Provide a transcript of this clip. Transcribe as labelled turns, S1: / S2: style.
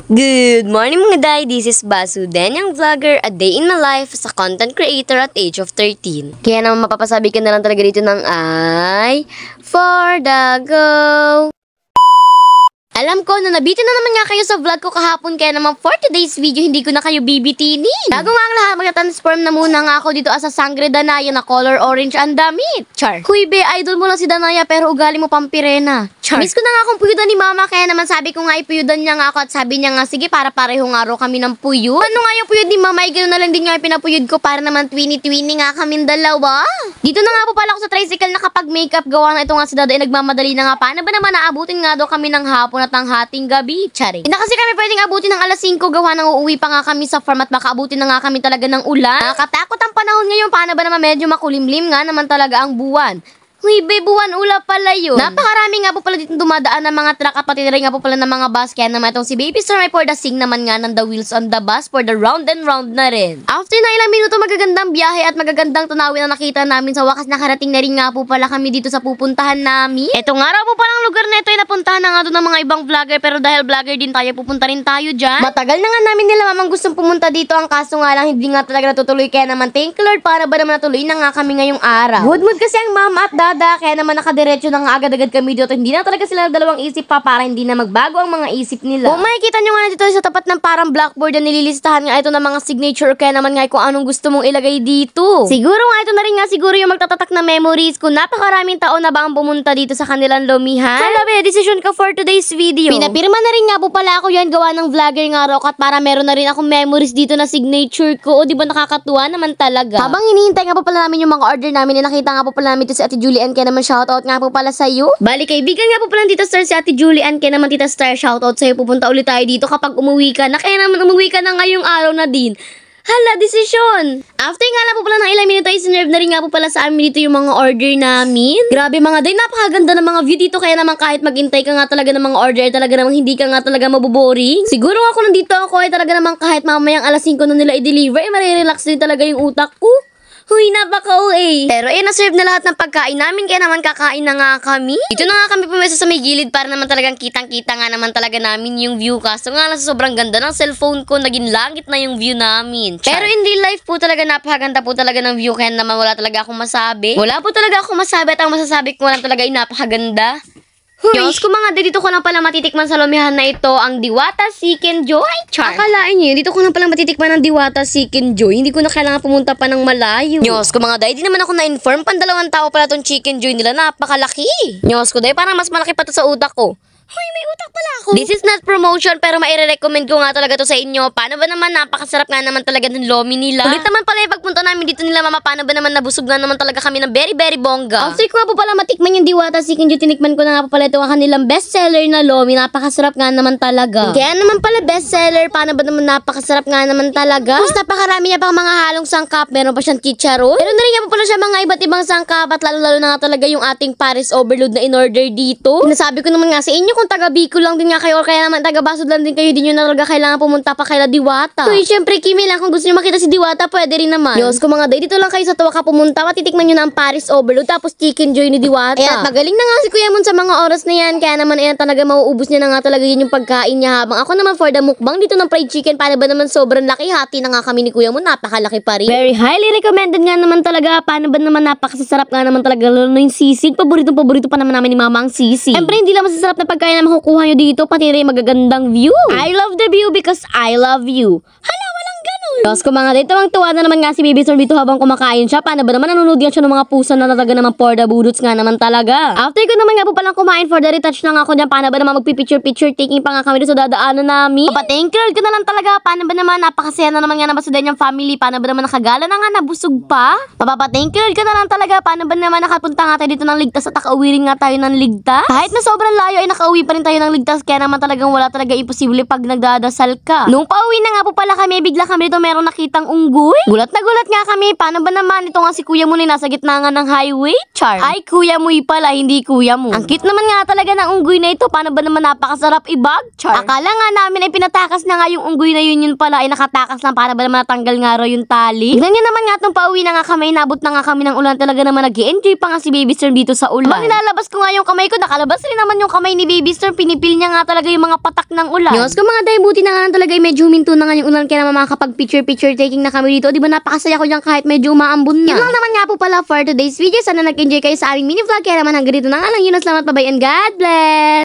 S1: Good morning mga day, this is Basu, Danyang Vlogger, a day in my life as a content creator at age of 13. Kaya naman mapapasabi ka na lang talaga dito ng ay for the go. Alam ko na nabitin na naman nga kayo sa vlog ko kahapon, kaya naman for today's video hindi ko na kayo bibitinin. Bago nga ang lahat, magta-transform na muna nga ako dito as a Sangre Danaya na color orange ang damit. Char. Kuy be, idol mo lang si Danaya pero ugali mo pampirena. Char. Miss ko na nga akong puyudan ni mama, kaya naman sabi ko nga ipuyudan niya nga ako at sabi niya nga sige para pareho nga raw kami ng puyud. Ano nga yung puyud ni mama, ay ganoon na lang din nga yung pinapuyud ko para naman twini-twini nga kaming dalawa. Dito na nga po pala ako sa tricycle na kapag makeup gawa na ito nga si Dada ay nagmamadali na nga. Paano ba naman naabutin nga daw kami ng hapon at ng hating gabi? Charing. Hindi kasi kami pwedeng abutin ng alas 5 gawa nang uuwi pa nga kami sa farm at baka abutin na nga kami talaga ng ulan. Nakakatakot ang panahon ngayon. Paano ba naman medyo makulimlim nga naman talaga ang buwan? Uy, be, buwan ula pala yun. Napakarami nga po pala dito dumadaan ng mga truck at pati rin nga po pala ng mga bus. Kaya naman itong si Baby Star may for the sing naman nga ng the wheels on the bus for the round and round na rin. After na ilang minuto magagandang biyahe at magagandang tunawin na nakita namin, sa wakas nakarating na rin nga po pala kami dito sa pupuntahan namin. Ito nga raw po palang lugar na ito ay napuntahan na nga doon ng mga ibang vlogger, pero dahil vlogger din tayo, pupunta rin tayo dyan. Matagal na nga namin nila mamang gustong pumunta dito, ang kaso nga lang hindi nga talaga natutuloy, kaya naman thank you Lord para ba naman natuloy na nga kami ngayong araw. Good mood kasi ang mama at dada, kaya naman nakadiretso na nga agad-agad kami dito. Hindi na talaga sila dalawang isip pa para hindi na magbago ang mga isip nila. Kung makikita nyo nga dito sa tapat ng parang blackboard na nililistahan nga ito ng mga signature, kaya naman nga kung anong gusto mong ilagay dito. Siguro nga ito na rin nga siguro yung magtatatak na memories kung napakaraming taon na ba ang pumunta dito sa kanilang lumihan. Sabi, decision ka for today's video. Pinapirma na rin nga po pala ako yan gawa ng vlogger nga Rokat para meron na rin akong memories dito na signature ko. O di ba nakakatuwa naman talaga. Habang hinihintay nga po pala namin yung mga order namin, nakita nga po pala namin ito si Ate Julian, kaya naman shoutout nga po pala sa'yo. Bali, kaibigan nga po pala ng Tita Star si Ate Julian, kaya naman Tita Star, shoutout sa'yo. Pupunta ulit tayo dito kapag umuwi ka na, kaya naman umuwi ka na ngayong araw na din. Hala, desisyon! After nga lang po pala ng ilang minuto ay sinerve na rin nga po pala sa amin dito yung mga order namin. Grabe mga day, napakaganda ng mga view dito, kaya naman kahit maghintay ka nga talaga ng mga order, talaga namang hindi ka nga talaga maboboring. Siguro ako nandito ako ay talaga namang kahit mamayang alas 5 na nila i-deliver, ay marirelax din talaga yung utak ko. Huy, napaka-OA. Pero na-serve na lahat ng pagkain namin, kaya naman kakain na nga kami. Ito na nga kami pumesto sa may gilid para naman talagang kitang-kita nga naman talaga namin yung view. Kaso nga lang sa sobrang ganda ng cellphone ko, naging langit na yung view namin. Pero in real life po talaga napakaganda po talaga ng view, kaya naman wala talaga akong masabi. Wala po talaga akong masabi at ang masasabi ko lang talaga ay napakaganda. Diyos ko mga dito ko lang pala matitikman sa lumihan na ito ang Diwata Chicken Joy. Char. Akalain nyo, dito ko lang pala matitikman ang Diwata Chicken Joy. Hindi ko na kailangan pumunta pa ng malayo. Diyos ko mga day, di naman ako na-inform. Pandalawang tao pala tong Chicken Joy nila, napakalaki. Diyos ko day, parang mas malaki pa to sa utak ko. Hoy, may utak pala ako. This is not promotion, pero maire-recommend ko nga talaga to sa inyo. Paano ba naman, napakasarap nga naman talaga ng lomi nila. Ulit naman pala yung pagpunta namin dito nila mama, paano ba naman nabusog nga naman talaga kami ng very very bongga. After ko nga po pala matikman yung Diwata Chicken Joy, tinikman ko na nga po pala ito ang kanilang bestseller na lomi. Napakasarap nga naman talaga. Kaya naman pala bestseller, paano ba naman napakasarap nga naman talaga. Tapos napakarami niya pang mga halong sangkap, meron pa siyang chicharon. Meron na rin nga po pala siya mga iba't ibang sangkap at lalo-lalo na nga talaga yung ating Paris overload na in-order dito. Sinasabi ko naman nga sa inyo, kung taga Bicol lang din nga kayo or kaya naman taga Basud lang din kayo, di nyo na talaga kailangan pumunta pa kay Diwata. So, syempre, Kimi lang, kung gusto nyo makita si Diwata, pwede rin naman. Diyos ko mga day, dito lang kayo sa Tuwaka pumunta, matitikman nyo na ang Paris overload, tapos Chicken Joy ni Diwata. At magaling na nga si Kuya Mon sa mga oras na yan, kaya naman ayan talaga mauubos niya na nga talaga yun yung pagkain niya. Habang ako naman for the mukbang dito ng fried chicken, para ba naman sobrang laki, hati na nga kami ni Kuya Mon, napakalaki pa rin. Very highly recommended nga naman talaga, paano ba naman napakasasarap nga naman talaga, lalo na yung sisig. Paborito pa naman namin ni Mama ang sisig. Siyempre, hindi lang masasarap na pagkain na makukuha nyo dito, pati rin magagandang view. I love the view because I love you. Hala, walang ganun. Diyos ko mga dito, ang tuwa na naman nga si Baby Star dito habang kumakain siya. Paano ba naman nanonood yan siya ng mga pusa na talaga naman for the budots nga naman talaga. After ko naman nga po palang kumain for the retouch lang ako dyan, paano ba naman magpipicture-picture taking pa nga kami dito sa dadaanan namin. Thank you ko na lang talaga. Paano ba naman napakasaya na naman nga naman sa Danyang family. Paano ba naman nakagala na nga nabusog pa. Thank you ko na lang talaga. Paano ba naman nakapunta nga tayo dito ng ligtas at nakauwi rin nga tayo ng ligtas. Kahit na sobrang layo ay nakauwi pa rin tayo ng ligtas, kaya naman talagang wala talaga imposible pag nagdadasal ka. Nung pauwi na nga po pala kami, bigla kami dito meron nakitang unggoy. Gulat na gulat nga kami. Paano ba naman? Ito nga si Kuya Moy nasa gitna nga ng highway. Char. Ay, Kuya Moy pala, hindi Kuya Mo. Ang cute naman nga talaga ng unggoy na ito. Paano ba naman napakasarap ibag? Char. Akala nga namin ay pinatakas na nga yung unggoy na yun pala ay nakatakas lang. Para ba naman natanggal nga raw yung tali? Tignan nyo naman nga nung pauwi na nga kami. Nabot na nga kami ng ulan. Talaga naman nag-i-enjoy pa nga si Baby Storm dito sa ulan. Habang nilalabas ko nga yung kamay ko, nakalabas rin naman yung kamay ni Baby Storm. Pinipil niya nga talaga yung mga patak ng ulan. Diyos ko mga day, buti na nga talaga ay medyo huminto na nga yung ulan. Kaya naman makakapag-picture taking na kami dito. Di ba napakasaya ko dyan kahit medyo umaambon na. Yun lang naman nga po pala for today's video. Sana nag-enjoy kayo sa aming mini vlog. Kaya naman hanggang dito na nga lang yun. Salamat, bye-bye and God bless!